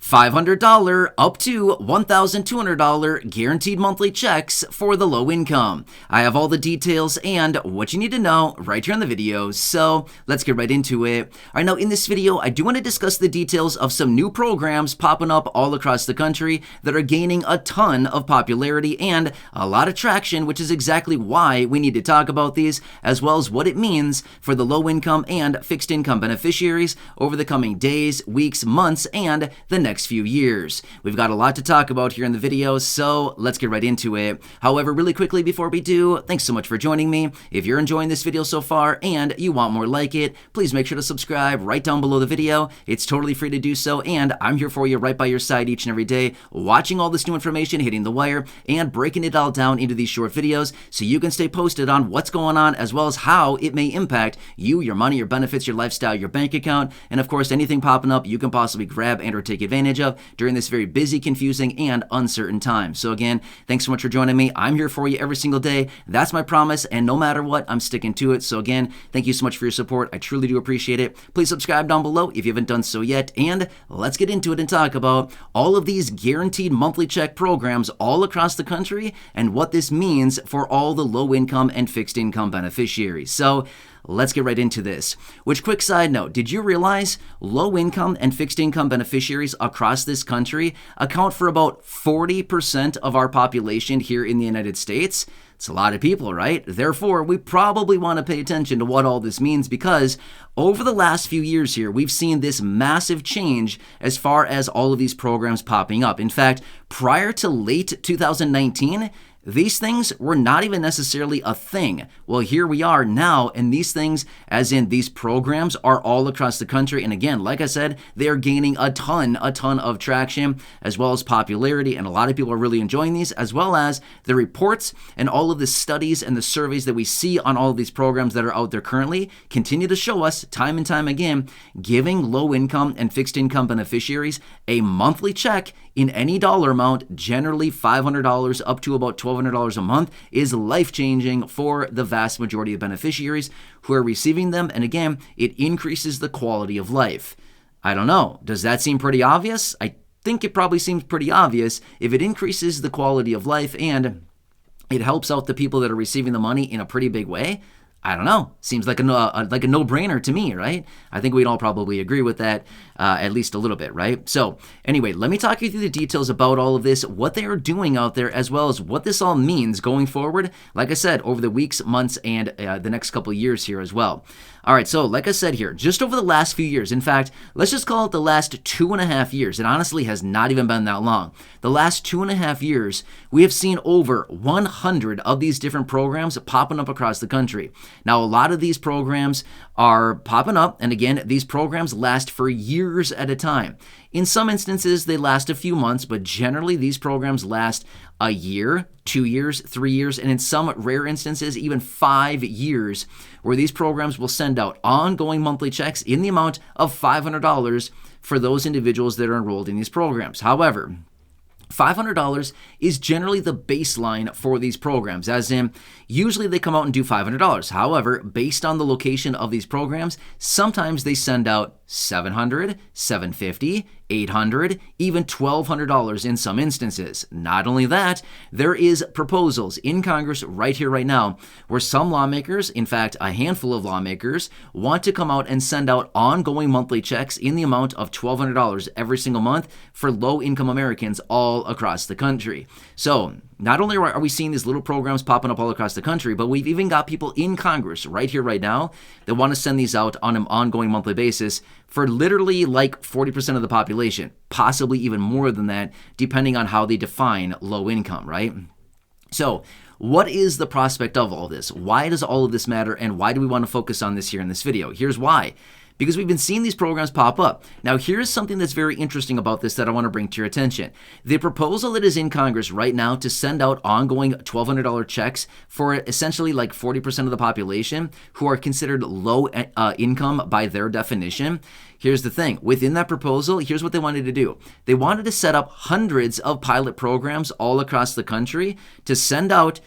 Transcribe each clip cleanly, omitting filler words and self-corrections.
$500 up to $1,200 guaranteed monthly checks for the low income. I have all the details and what you need to know right here in the video, so let's get right into it. All right, now in this video, I do want to discuss the details of some new programs popping up all across the country that are gaining a ton of popularity and a lot of traction, which is exactly why we need to talk about these, as well as what it means for the low income and fixed income beneficiaries over the coming days, weeks, months, and the next few years. We've got a lot to talk about here in the video, so let's get right into it. However, really quickly before we do, thanks so much for joining me. If you're enjoying this video so far and you want more like it, please make sure to subscribe right down below the video. It's totally free to do so, and I'm here for you right by your side each and every day, watching all this new information hitting the wire and breaking it all down into these short videos so you can stay posted on what's going on as well as how it may impact you, your money, your benefits, your lifestyle, your bank account, and of course anything popping up you can possibly grab and or take advantage of during this very busy, confusing, and uncertain time. So again, thanks so much for joining me. I'm here for you every single day. That's my promise, and no matter what, I'm sticking to it. So again, thank you so much for your support. I truly do appreciate it. Please subscribe down below if you haven't done so yet, and let's get into it and talk about all of these guaranteed monthly check programs all across the country and what this means for all the low income and fixed income beneficiaries. So let's get right into this. Which, quick side note, did you realize low income and fixed income beneficiaries across this country account for about 40% of our population here in the United States? It's a lot of people, right? Therefore, we probably want to pay attention to what all this means because over the last few years here, we've seen this massive change as far as all of these programs popping up. In fact, prior to late 2019, these things were not even necessarily a thing. Well, here we are now, and these things, as in these programs, are all across the country. And again, like I said, they are gaining a ton of traction, as well as popularity, and a lot of people are really enjoying these, as well as the reports and all of the studies and the surveys that we see on all of these programs that are out there currently continue to show us time and time again, giving low income and fixed income beneficiaries a monthly check in any dollar amount, generally $500 up to about $1,200 a month, is life-changing for the vast majority of beneficiaries who are receiving them. And again, it increases the quality of life. I don't know. Does that seem pretty obvious? I think it probably seems pretty obvious. If it increases the quality of life and it helps out the people that are receiving the money in a pretty big way, I don't know. Seems like a no-brainer to me, right? I think we'd all probably agree with that, at least a little bit, right? So anyway, let me talk you through the details about all of this, what they are doing out there, as well as what this all means going forward, like I said, over the weeks, months, and the next couple of years here as well. All right, so like I said here, just over the last few years, in fact, let's just call it the last 2.5 years. It honestly has not even been that long. The last 2.5 years, we have seen over 100 of these different programs popping up across the country. Now, a lot of these programs are popping up, and again, these programs last for years at a time. In some instances, they last a few months, but generally these programs last a year, 2 years, 3 years, and in some rare instances, even 5 years, where these programs will send out ongoing monthly checks in the amount of $500 for those individuals that are enrolled in these programs. However, $500 is generally the baseline for these programs, as in usually they come out and do $500. However, based on the location of these programs, sometimes they send out $700, $750, $800, even $1,200 in some instances. Not only that, there is proposals in Congress right here, right now, where some lawmakers, in fact, a handful of lawmakers, want to come out and send out ongoing monthly checks in the amount of $1,200 every single month for low-income Americans all across the country. So not only are we seeing these little programs popping up all across the country, but we've even got people in Congress right here, right now, that want to send these out on an ongoing monthly basis for literally like 40% of the population, possibly even more than that, depending on how they define low income, right? So what is the prospect of all this? Why does all of this matter, and why do we want to focus on this here in this video? Here's why. Because we've been seeing these programs pop up. Now, here's something that's very interesting about this that I want to bring to your attention. The proposal that is in Congress right now to send out ongoing $1,200 checks for essentially like 40% of the population who are considered low income by their definition. Here's the thing. Within that proposal, here's what they wanted to do. They wanted to set up hundreds of pilot programs all across the country to send out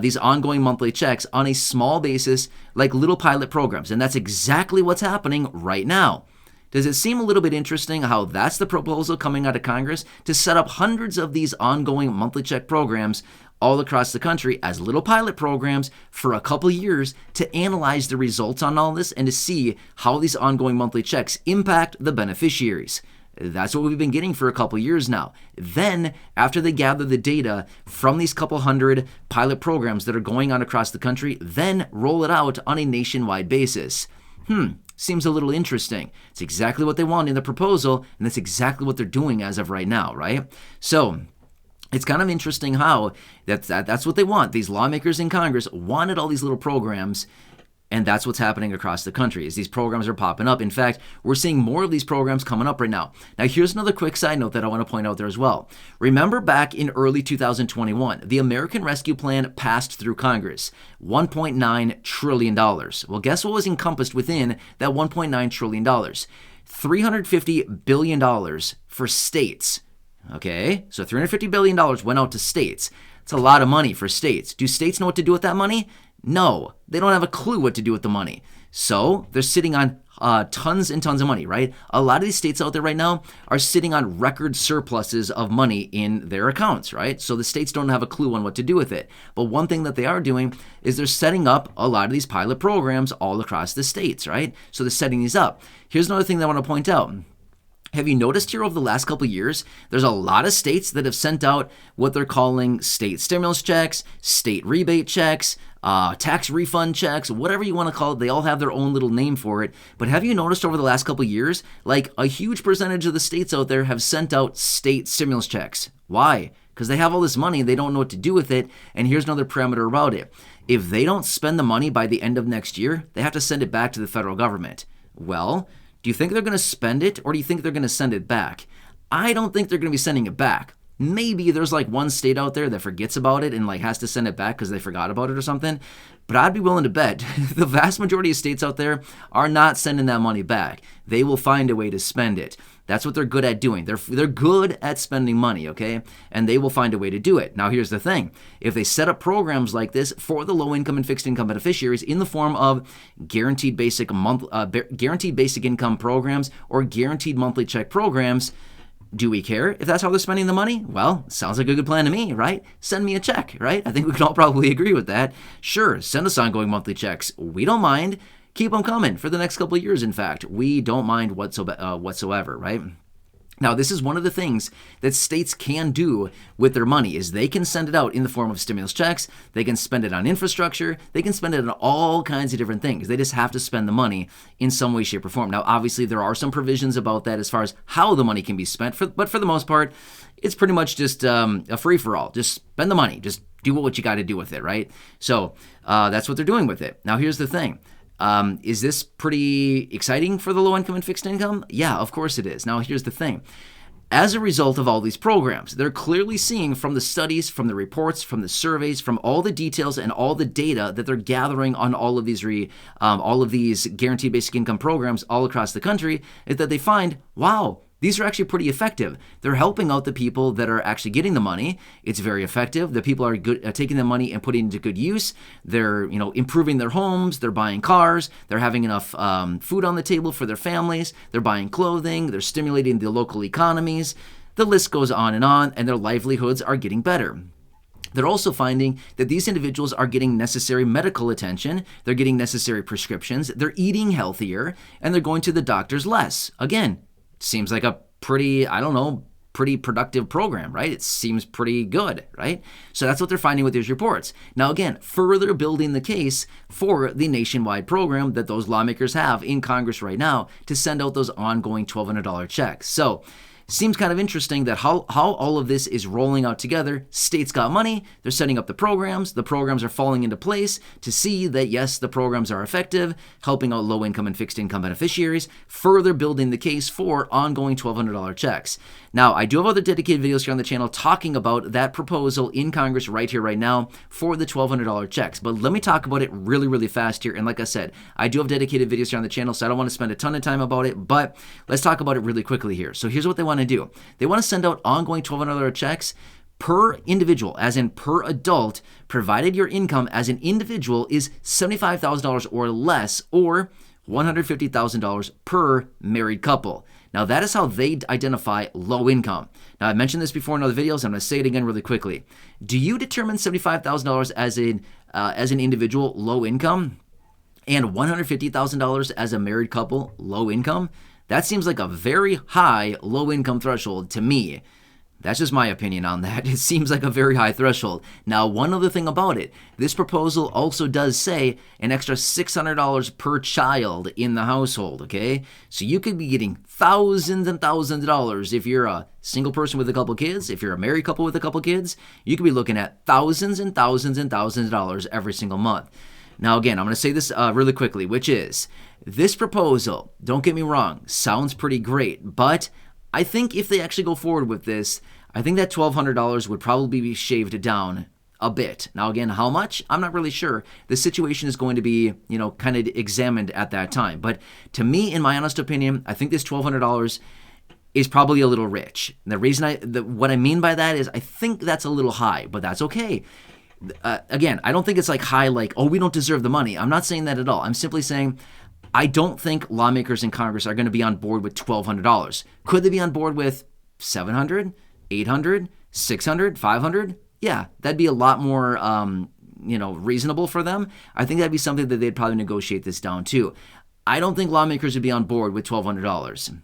these ongoing monthly checks on a small basis, like little pilot programs. And that's exactly what's happening right now. Does it seem a little bit interesting how that's the proposal coming out of Congress to set up hundreds of these ongoing monthly check programs all across the country as little pilot programs for a couple years to analyze the results on all this and to see how these ongoing monthly checks impact the beneficiaries? That's what we've been getting for a couple years now. Then, after they gather the data from these couple hundred pilot programs that are going on across the country, then roll it out on a nationwide basis. Seems a little interesting. It's exactly what they want in the proposal, and that's exactly what they're doing as of right now, right? So, it's kind of interesting how that's what they want. These lawmakers in Congress wanted all these little programs, and that's what's happening across the country is these programs are popping up. In fact, we're seeing more of these programs coming up right now. Now, here's another quick side note that I want to point out there as well. Remember back in early 2021, the American Rescue Plan passed through Congress, $1.9 trillion. Well, guess what was encompassed within that $1.9 trillion? $350 billion for states. Okay, so $350 billion went out to states. It's a lot of money for states. Do states know what to do with that money? No, they don't have a clue what to do with the money. So they're sitting on tons and tons of money, right? A lot of these states out there right now are sitting on record surpluses of money in their accounts, right? So the states don't have a clue on what to do with it. But one thing that they are doing is they're setting up a lot of these pilot programs all across the states, right? So they're setting these up. Here's another thing that I want to point out. Have you noticed here over the last couple of years, there's a lot of states that have sent out what they're calling state stimulus checks, state rebate checks, tax refund checks, whatever you want to call it. They all have their own little name for it. But have you noticed over the last couple of years, like a huge percentage of the states out there have sent out state stimulus checks? Why? Because they have all this money, they don't know what to do with it. And here's another parameter about it. If they don't spend the money by the end of next year, they have to send it back to the federal government. Well, do you think they're going to spend it, or do you think they're going to send it back? I don't think they're going to be sending it back. Maybe there's like one state out there that forgets about it and like has to send it back because they forgot about it or something. But I'd be willing to bet the vast majority of states out there are not sending that money back. They will find a way to spend it. That's what they're good at doing. They're good at spending money, okay? And they will find a way to do it. Now, here's the thing. If they set up programs like this for the low-income and fixed-income beneficiaries in the form of guaranteed basic income programs or guaranteed monthly check programs, do we care if that's how they're spending the money? Well, sounds like a good plan to me, right? Send me a check, right? I think we can all probably agree with that. Sure, send us ongoing monthly checks. We don't mind. Keep them coming for the next couple of years, in fact. We don't mind whatsoever, right? Now, this is one of the things that states can do with their money is they can send it out in the form of stimulus checks. They can spend it on infrastructure. They can spend it on all kinds of different things. They just have to spend the money in some way, shape, or form. Now, obviously, there are some provisions about that as far as how the money can be spent. But for the most part, it's pretty much just a free-for-all. Just spend the money. Just do what you got to do with it, right? So that's what they're doing with it. Now, here's the thing. Is this pretty exciting for the low income and fixed income? Yeah, of course it is. Now, here's the thing. As a result of all these programs, they're clearly seeing from the studies, from the reports, from the surveys, from all the details and all the data that they're gathering on all of these guaranteed basic income programs all across the country, is that they find, wow, these are actually pretty effective. They're helping out the people that are actually getting the money. It's very effective. The people are taking the money and putting it into good use. They're, improving their homes. They're buying cars. They're having enough food on the table for their families. They're buying clothing. They're stimulating the local economies. The list goes on, and their livelihoods are getting better. They're also finding that these individuals are getting necessary medical attention, they're getting necessary prescriptions, they're eating healthier, and they're going to the doctors less. Again, seems like a pretty productive program, right? It seems pretty good, right? So that's what they're finding with these reports. Now, again, further building the case for the nationwide program that those lawmakers have in Congress right now to send out those ongoing $1,200 checks. So seems kind of interesting that how all of this is rolling out together. States got money, they're setting up the programs are falling into place to see that, yes, the programs are effective, helping out low-income and fixed-income beneficiaries, further building the case for ongoing $1,200 checks. Now, I do have other dedicated videos here on the channel talking about that proposal in Congress right here, right now, for the $1,200 checks. But let me talk about it really, really fast here. And like I said, I do have dedicated videos here on the channel, so I don't want to spend a ton of time about it, but let's talk about it really quickly here. So here's what they want to do. They want to send out ongoing $1,200 checks per individual, as in per adult, provided your income as an individual is $75,000 or less, or $150,000 per married couple. Now, that is how they identify low income. Now, I mentioned this before in other videos. I'm going to say it again really quickly. Do you determine $75,000 as an individual low income and $150,000 as a married couple low income? That seems like a very high low income threshold to me. That's just my opinion on that. It seems like a very high threshold. Now, one other thing about it, this proposal also does say an extra $600 per child in the household, okay? So you could be getting thousands and thousands of dollars if you're a single person with a couple kids. If you're a married couple with a couple kids, you could be looking at thousands and thousands and thousands of dollars every single month. Now, again, I'm going to say this really quickly, which is this proposal, don't get me wrong, sounds pretty great, but I think if they actually go forward with this, I think that $1,200 would probably be shaved down a bit. Now, again, how much? I'm not really sure. The situation is going to be, kind of examined at that time. But to me, in my honest opinion, I think this $1,200 is probably a little rich. And the reason what I mean by that is I think that's a little high, but that's okay. Again, I don't think it's like high, like, oh, we don't deserve the money. I'm not saying that at all. I'm simply saying I don't think lawmakers in Congress are going to be on board with $1,200. Could they be on board with $700, $800, $600, $500? Yeah, that'd be a lot more, reasonable for them. I think that'd be something that they'd probably negotiate this down to. I don't think lawmakers would be on board with $1,200.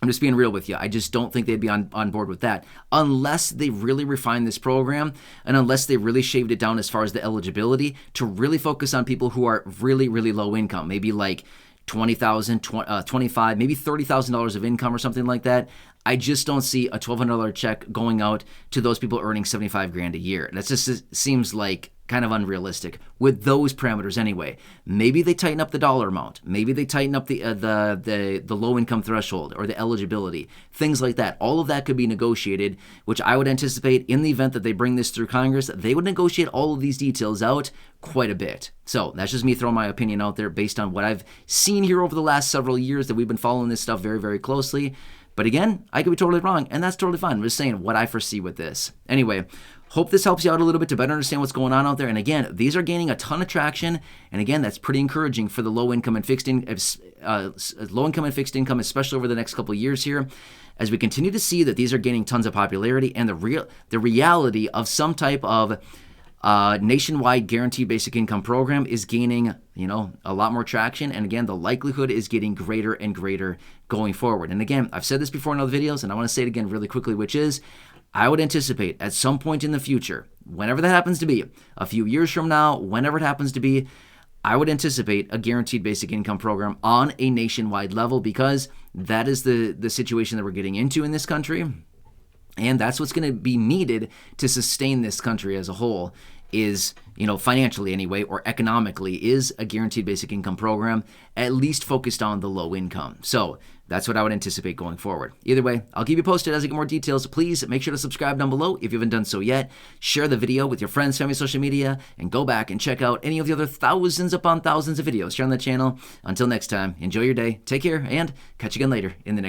I'm just being real with you. I just don't think they'd be on board with that unless they really refine this program and unless they really shaved it down as far as the eligibility to really focus on people who are really, really low income, maybe like $20,000, $25,000, maybe $30,000 of income or something like that. I just don't see a $1,200 check going out to those people earning $75,000 a year. That just seems like kind of unrealistic with those parameters anyway. Maybe they tighten up the dollar amount. Maybe they tighten up the low income threshold or the eligibility, things like that. All of that could be negotiated, which I would anticipate in the event that they bring this through Congress, they would negotiate all of these details out quite a bit. So that's just me throwing my opinion out there based on what I've seen here over the last several years that we've been following this stuff very, very closely. But again, I could be totally wrong, and that's totally fine. I'm just saying what I foresee with this. Anyway, hope this helps you out a little bit to better understand what's going on out there. And again, these are gaining a ton of traction. And again, that's pretty encouraging for the low income and fixed income, especially over the next couple of years here, as we continue to see that these are gaining tons of popularity and the reality of some type of nationwide guaranteed basic income program is gaining, a lot more traction. And again, the likelihood is getting greater and greater going forward. And again, I've said this before in other videos, and I want to say it again really quickly, which is I would anticipate at some point in the future, whenever that happens to be, a few years from now, whenever it happens to be, I would anticipate a guaranteed basic income program on a nationwide level because that is the situation that we're getting into in this country. And that's what's going to be needed to sustain this country as a whole is, financially anyway, or economically, is a guaranteed basic income program, at least focused on the low income. So that's what I would anticipate going forward. Either way, I'll keep you posted as I get more details. Please make sure to subscribe down below if you haven't done so yet. Share the video with your friends, family, social media, and go back and check out any of the other thousands upon thousands of videos here on the channel. Until next time, enjoy your day, take care, and catch you again later in the next